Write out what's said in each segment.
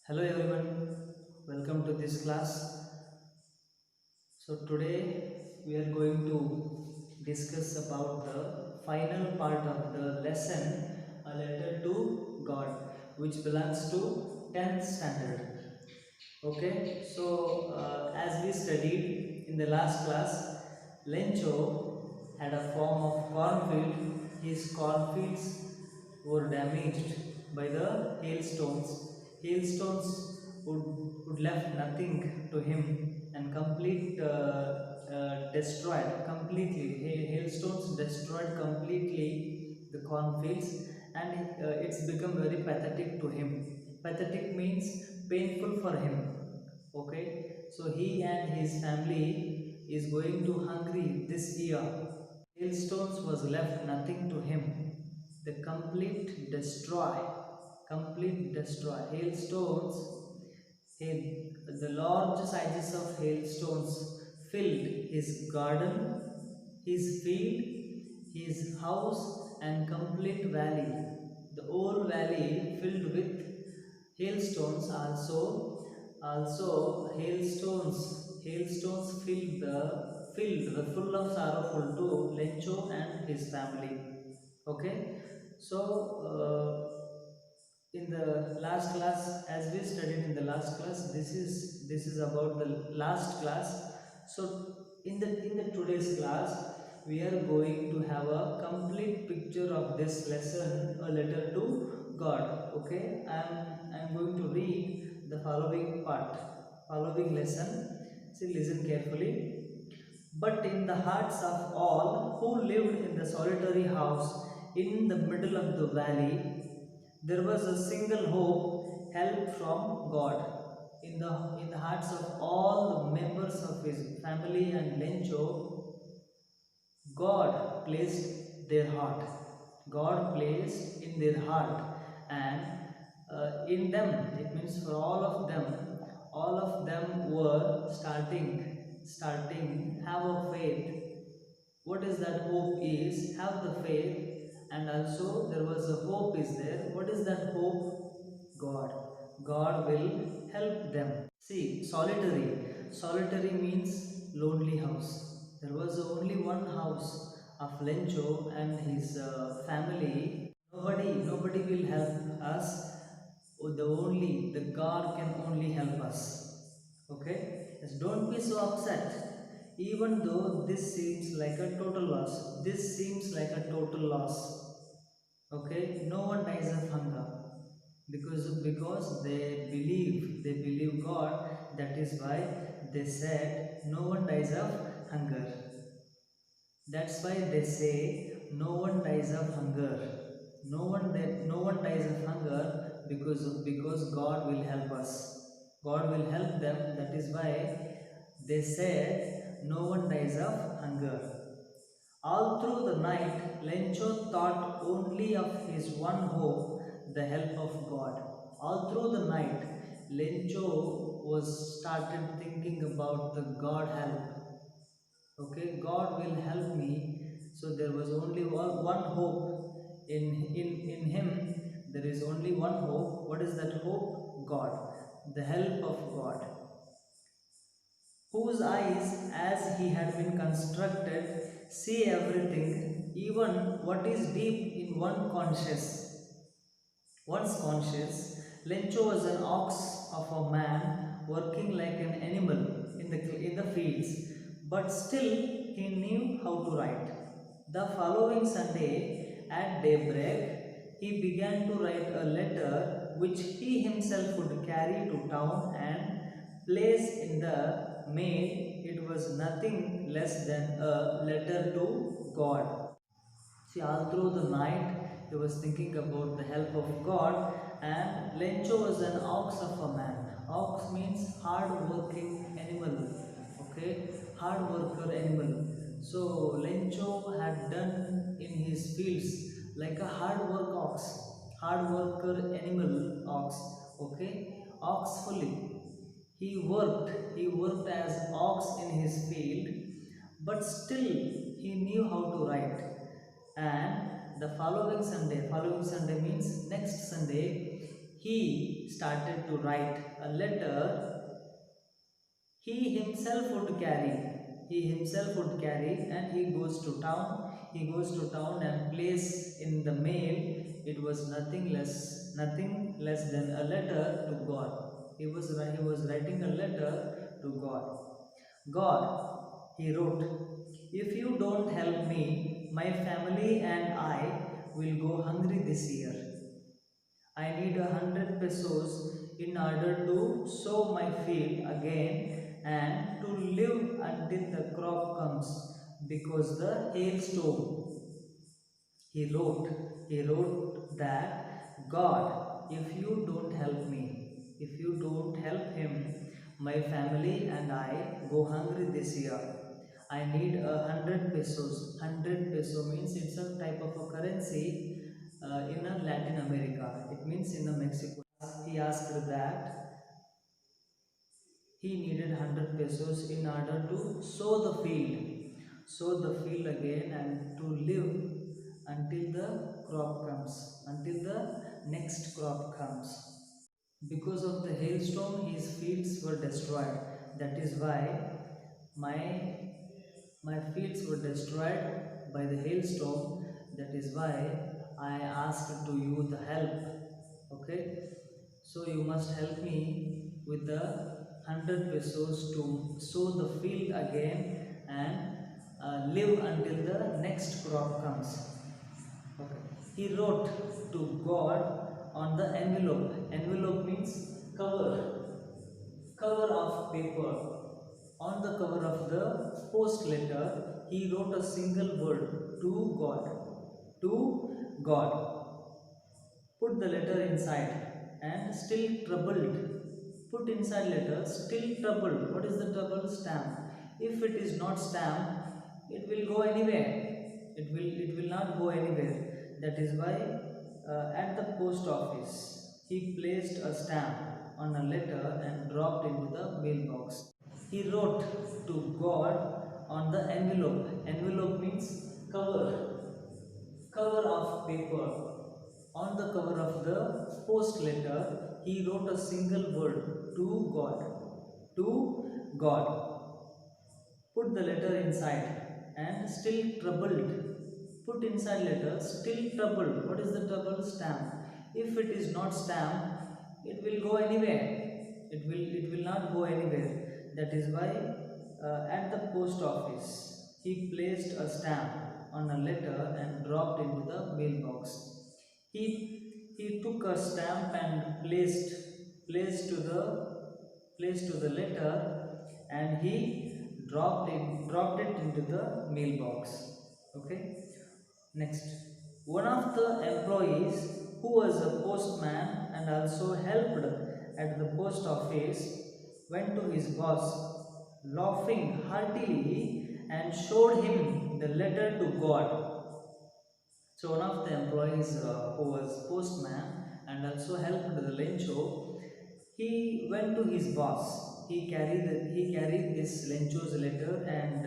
Hello everyone, welcome to this class. So today we are going to discuss about the final part of the lesson, A Letter to God, which belongs to 10th standard. Okay, so as we studied in the last class, Lencho had a form of cornfield. His cornfields were damaged by the hailstones. Hailstones would left nothing to him and destroyed completely. Hailstones destroyed completely the cornfields, and it's become very pathetic to him. Pathetic means painful for him. Okay, so he and his family is going to hungry this year. Hailstones was left nothing to him. The complete destroy. The large sizes of hailstones filled his garden, his field, his house, and complete valley. The whole valley filled with hailstones. Also hailstones filled the full of sorrowful to Lencho and his family. Okay, so in the last class, as we studied in the last class, this is about the last class. So in the today's class, we are going to have a complete picture of this lesson, A Letter to God. Okay, I'm going to read the following lesson. See, listen carefully. But in the hearts of all who lived in the solitary house in the middle of the valley, there was a single hope, help from God. In the hearts of all the members of his family and Lencho, God placed their heart. God placed in their heart, and in them, it means for all of them were starting, have a faith. What is that hope is? Have the faith, and also there was a hope is there. What is that hope? God. God will help them. See, solitary means lonely house. There was only one house of Lencho and his family. Nobody will help us. The God can only help us. Okay, yes, don't be so upset. Even though this seems like a total loss, Okay, no one dies of hunger because they believe God. That is why they said no one dies of hunger. That's why they say no one dies of hunger. No one dies of hunger because God will help us. God will help them. That is why they said no one dies of hunger. All through the night, Lencho thought only of his one hope, the help of God. All through the night, Lencho was started thinking about the God help. Okay, God will help me. So there was only one hope in him. There is only one hope. What is that hope? God, the help of God, whose eyes, as he had been constructed, see everything, even what is deep in one's conscience. Lencho was an ox of a man working like an animal in the fields, but still he knew how to write. The following Sunday at daybreak, he began to write a letter which he himself would carry to town and place in the mail. It was nothing less than a letter to God. See, all through the night, he was thinking about the help of God, and Lencho was an ox of a man. Ox means hard working animal. Okay, hard worker animal. So, Lencho had done in his fields like a hard worker animal ox. Okay, ox fully. He worked as ox in his field, but still he knew how to write. And the following Sunday means next Sunday, he started to write a letter. He himself would carry. He himself would carry, and he goes to town. He goes to town and place in the mail. It was nothing less than a letter to God. He was writing a letter to God. God, he wrote, if you don't help me, my family and I will go hungry this year. I need 100 pesos in order to sow my field again and to live until the crop comes because the hailstorm. He wrote that God, if you don't help me, if you don't help him, my family and I go hungry this year. I need 100 pesos. 100 peso means it's a type of a currency in a Latin America. It means in a Mexico. He asked that he needed 100 pesos in order to sow the field again and to live until the crop comes, until the next crop comes. Because of the hailstorm, his fields were destroyed. That is why my my fields were destroyed by the hailstorm. That is why I asked to you the help. Okay, so you must help me with the 100 pesos to sow the field again and live until the next crop comes. Okay. He wrote to God on the envelope. Envelope means cover of paper. On the cover of the post letter, he wrote a single word to God. To God. Put the letter inside and still troubled. Put inside letter still troubled. What is the trouble? Stamp. If it is not stamped, it will go anywhere. It will not go anywhere. That is why at the post office he placed a stamp on a letter and dropped into the mailbox. He wrote to God on the envelope. Envelope means cover of paper. On the cover of the post letter, he wrote a single word to God. To God. Put the letter inside and still troubled. Put inside letter still troubled. What is the trouble? Stamp. If it is not stamped, it will go anywhere. It will not go anywhere. That is why at the post office he placed a stamp on a letter and dropped into the mailbox. He took a stamp and placed to the letter, and he dropped it into the mailbox. Okay. Next, one of the employees who was a postman and also helped at the post office went to his boss laughing heartily and showed him the letter to God. So one of the employees who was postman and also helped the Lencho, he went to his boss. He carried this Lencho's letter and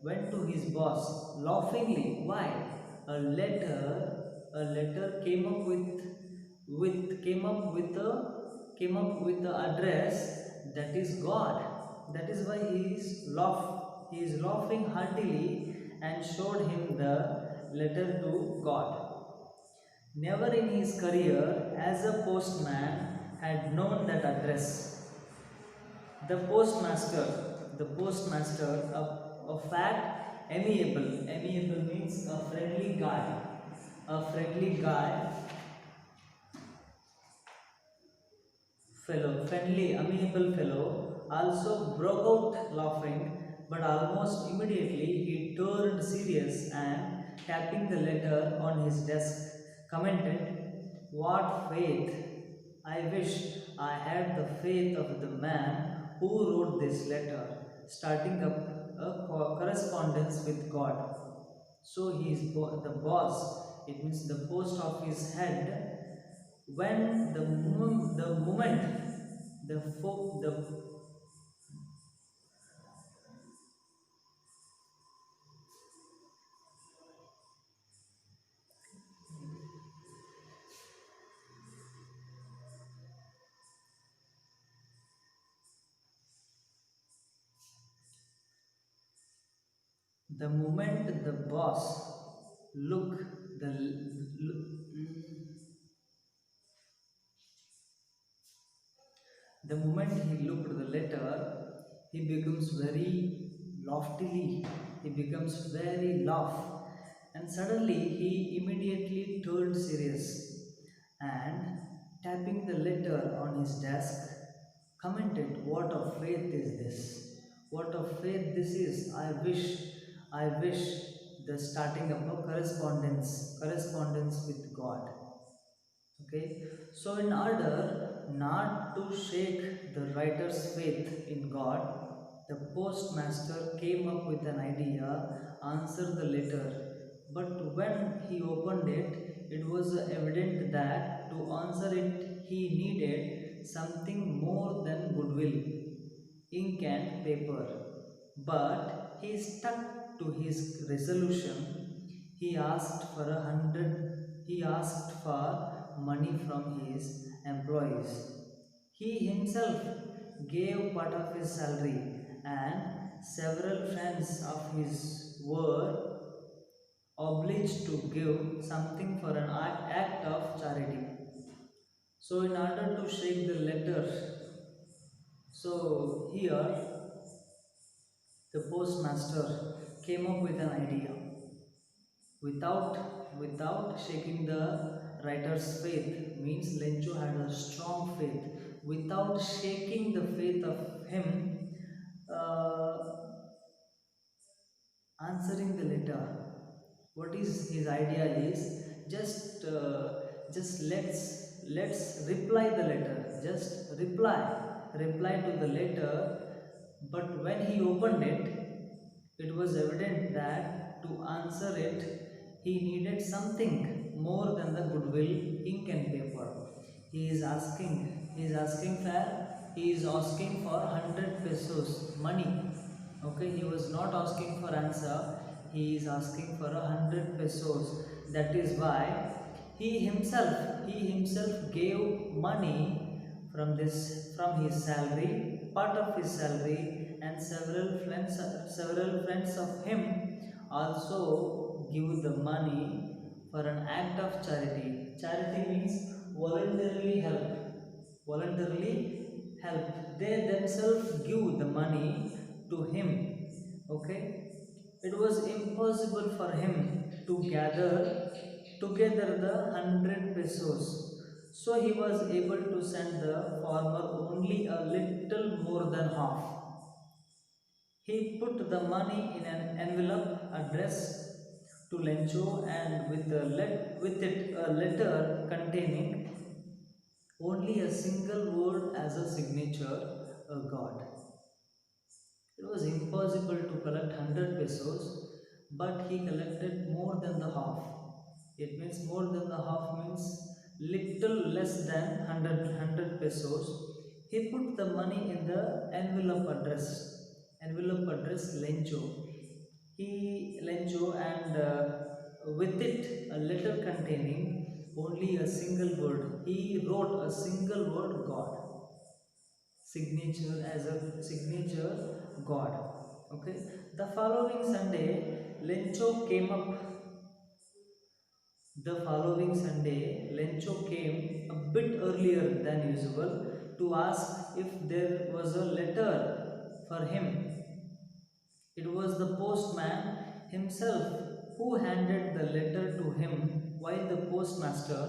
went to his boss laughingly. Why? A letter came up with the address that is God. That is why he is laughing heartily and showed him the letter to God. Never in his career as a postman had known that address. The postmaster, a fat, amiable means a friendly guy, friendly, amiable fellow, also broke out laughing, but almost immediately he turned serious and, tapping the letter on his desk, commented, "What faith! I wish I had the faith of the man who wrote this letter, starting up a correspondence with God." So he is the boss, it means the post office head, when the moment the folk the The moment the boss look the the moment he looked the letter, he becomes very loftily, he becomes very laugh, and suddenly he immediately turned serious and tapping the letter on his desk, commented, "What a faith is this? What a faith this is! I wish the starting of a correspondence with God." Okay, so in order not to shake the writer's faith in God, the postmaster came up with an idea, answer the letter. But when he opened it, it was evident that to answer it, he needed something more than goodwill, ink and paper. But he stuck to his resolution. He asked for money from his employees. He himself gave part of his salary, and several friends of his were obliged to give something for an act of charity. So, in order to shake the letter, so here the postmaster came up with an idea without shaking the writer's faith, means Lencho had a strong faith without shaking the faith of him uh, answering the letter. What is his idea is just let's reply the letter, just reply to the letter. But when he opened it, it was evident that to answer it he needed something more than the goodwill, ink and paper. He is asking for 100 pesos money. Okay, he was not asking for answer, he is asking for 100 pesos. That is why he himself gave money from his salary, part of his salary, and several friends of him also give the money for an act of charity. Charity means voluntarily help. Voluntarily help. They themselves give the money to him. Okay, it was impossible for him to gather together the 100 pesos, so he was able to send the farmer only a little more than half. He put the money in an envelope addressed to Lencho, and with it a letter containing only a single word as a signature, a God. It was impossible to collect 100 pesos, but he collected more than the half. It means more than the half means little less than 100 pesos. He put the money in the envelope address Lencho. Lencho, and with it a letter containing only a single word. He wrote a single word, God, signature as a signature, God. Okay, the following Sunday Lencho came up the following Sunday Lencho came a bit earlier than usual to ask if there was a letter for him. It was the postman himself who handed the letter to him, while the postmaster,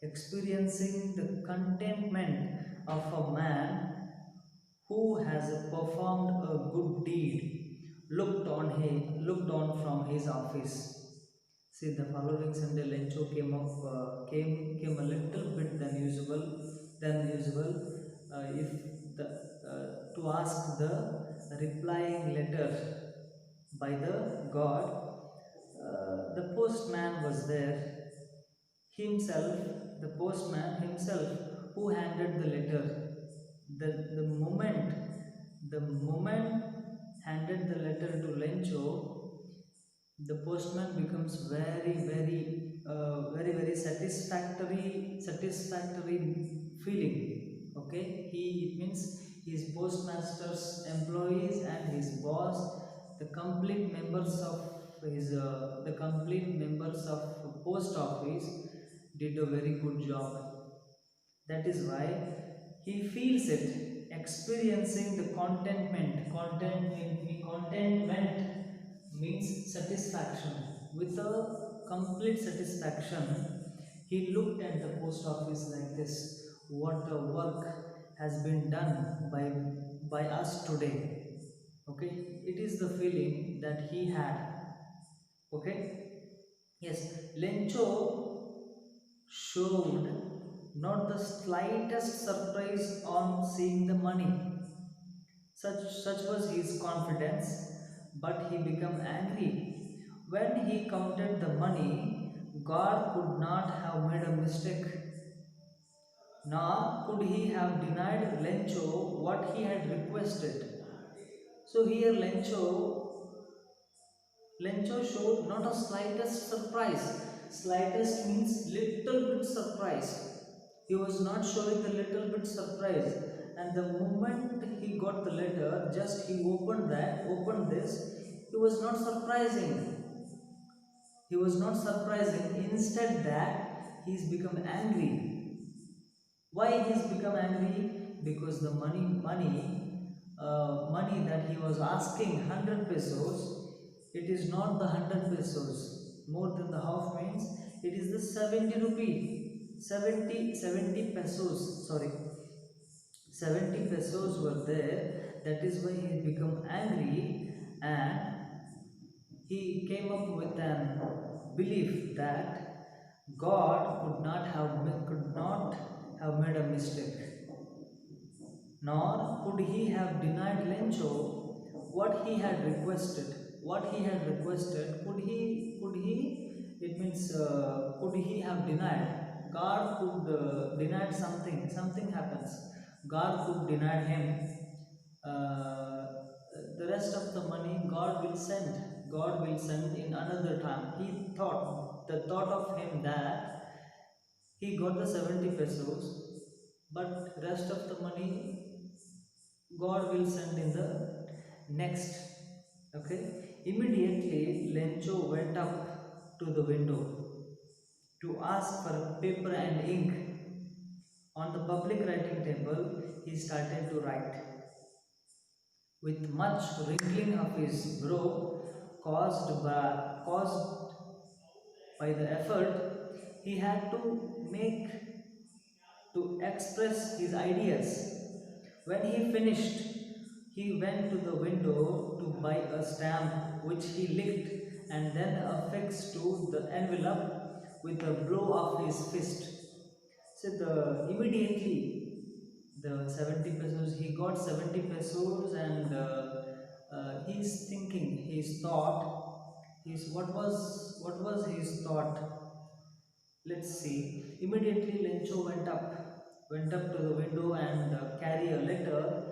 experiencing the contentment of a man who has performed a good deed, looked on from his office. See, the following Sunday, Lencho came a little bit than usual, if the to ask the replying letter by the God. The postman was there himself, the postman himself, who handed the letter. The moment handed the letter to Lencho, the postman becomes very satisfactory feeling. Okay, he it means his postmaster's employees and his boss the complete members of the complete members of post office did a very good job. That is why he feels it, experiencing the contentment means satisfaction. With a complete satisfaction, he looked at the post office like this: what a work has been done by us today. Okay, it is the feeling that he had. Okay, yes, Lencho showed not the slightest surprise on seeing the money. Such was his confidence, but he became angry. When he counted the money, God could not have made a mistake, nor could he have denied Lencho what he had requested. So here Lencho showed not a slightest surprise. Slightest means little bit surprise. He was not showing the little bit surprise. And the moment he got the letter, just he opened this, he was not surprising. He was not surprising. Instead that he's become angry. Why he's become angry? Because the money that he was asking, 100 pesos, it is not the 100 pesos. More than the half means it is the 70 rupee. 70 pesos. Sorry, 70 pesos were there. That is why he become angry, and he came up with an belief that God could not have made a mistake, nor could he have denied Lencho what he had requested. What he had requested, it means, could he have denied? God could deny something. Something happens. God could deny him. Uh, the rest of the money God will send. God will send in another time. The thought of him that he got the 70 pesos, but rest of the money God will send in the next. Okay. Immediately Lencho went up to the window to ask for paper and ink. On the public writing table, he started to write. With much wrinkling of his brow caused by the effort he had to make to express his ideas. When he finished, he went to the window to buy a stamp which he licked and then affixed to the envelope with a blow of his fist. So immediately the 70 pesos, he got 70 pesos, and he's thinking, his thought, what was his thought? Let's see. Immediately Lencho went up to the window and carry a letter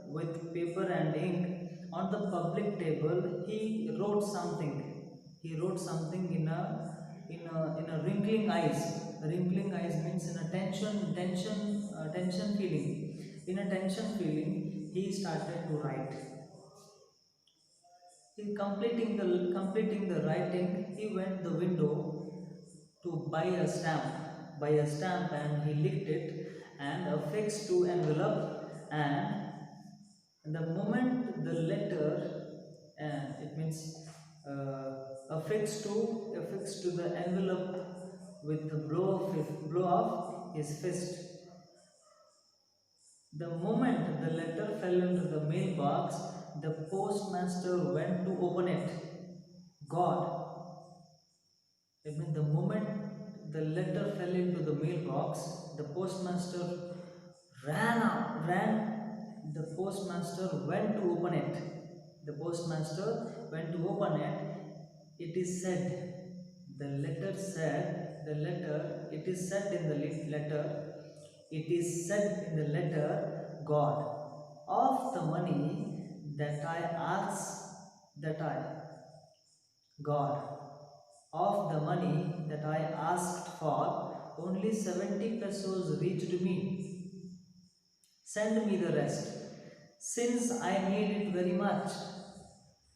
with paper and ink. On the public table, he wrote something. He wrote something in a wrinkling eyes. Wrinkling eyes means in a tension feeling. In a tension feeling, he started to write. In completing the writing, he went the window to buy a stamp, and he licked it and affixed to envelope. And the moment the letter, it means, affixed to the envelope with the blow of his fist. The moment the letter fell into the mailbox, the postmaster went to open it. God, it means the moment the letter fell into the mailbox, the postmaster the postmaster went to open it. The postmaster went to open it. It is said, it is said in the letter, it is said in the letter, God, of the money that I asked, that I, God, of the money that I asked for, only 70 pesos reached me. Send me the rest. since I need it very much,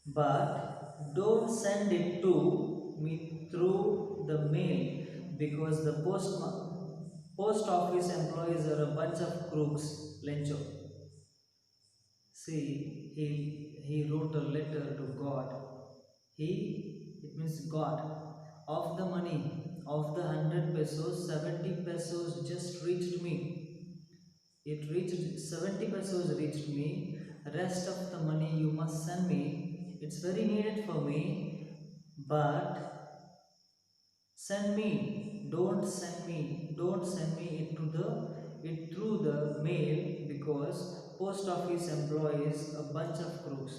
but don't send it to me through the mail because the post office employees are a bunch of crooks. Lencho. See, he wrote a letter to God. It means God. Of the money, of the 100 pesos, 70 pesos just reached me. It reached 70 pesos reached me. Rest of the money you must send me. It's very needed for me, but send me. Don't send me it through the mail because post office employees a bunch of crooks.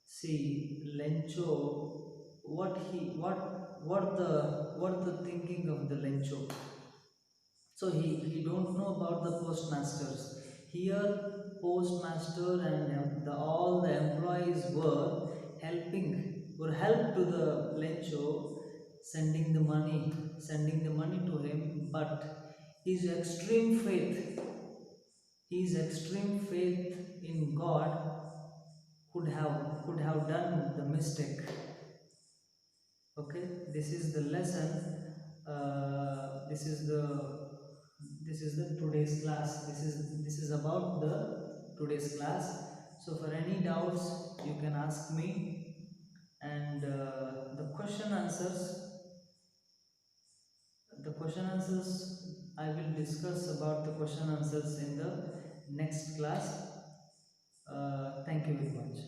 See, Lencho, what the thinking of the Lencho? So he don't know about the postmasters. Here, postmaster and all the employees were help to the Lencho, sending the money to him. But his extreme faith, his extreme faith in God could have done the mistake. Okay, this is the lesson. This is the today's class. This is about the today's class. So for any doubts you can ask me, and the question answers I will discuss about the question answers in the next class. Thank you very much.